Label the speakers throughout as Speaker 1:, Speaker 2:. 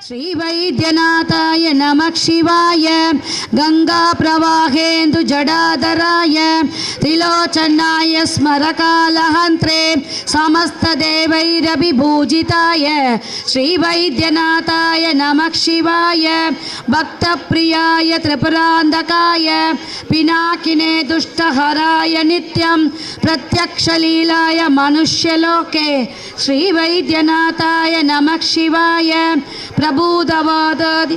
Speaker 1: श्रीवैद्यनाथाय नमः शिवाय गंगा प्रवाहेन्दु जडाधराय त्रिलोचनाय स्मरकालहन्त्रे समस्त देवैरभिभूजिताय श्रीवैद्यनाथाय नमः शिवाय भक्तप्रियाय त्रिपुरान्धकाय पिनाकिने दुष्टहराय नित्यं प्रत्यक्षलीलाय मनुष्यलोके श्रीवैद्यनाथाय नमः शिवाय प्रबुद्धवादादि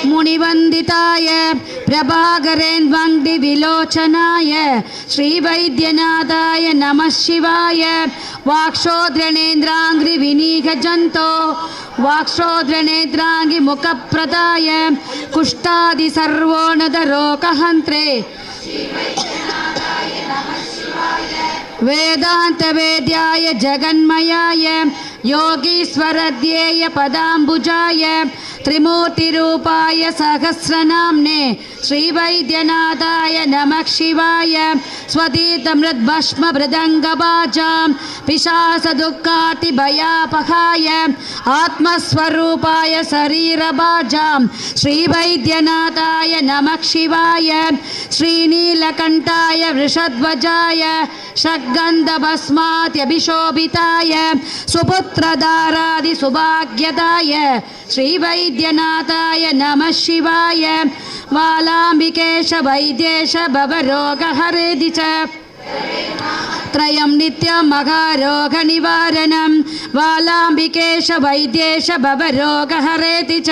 Speaker 1: मुनिवंदिताय प्रभाकरेन्द्वंदि विलोचनाय श्रीवैद्यनाथाय नमः शिवाय वाक्शोद्रणेन्द्रांग्रि विनीघजन्तो वाक्शोद्रणेन्द्रांगि मुखप्रदाय कुष्ठादि सर्वोनदरोगहन्त्रे वेदांत वेद्याय जगन्मयाय योगीश्वरध्येय पदाम्बुजाय त्रिमूर्तिरूपाय सहस्रनाम्ने श्रीवैद्यनाथाय नमः शिवाय स्वतीतमृद्भस्म मृदंगबाजां पिशाचदुःखातिभयापहाय आत्मस्वरूपाय शरीरबाजां श्रीवैद्यनाथाय नमः शिवाय श्रीनीलकण्ठाय वृषध्वजाय षड्गन्धभस्मात्यभिशोभिताय सुपुत्रधारादि सुभाग्यदाय श्रीवैद्यनाथाय नमः शिवाय वालाम्बिकेश वैद्येश भवरोगहरेदि च त्रयं नित्यं महारोगनिवारणं वालाम्बिकेश वैद्येश भवरोगहरेति च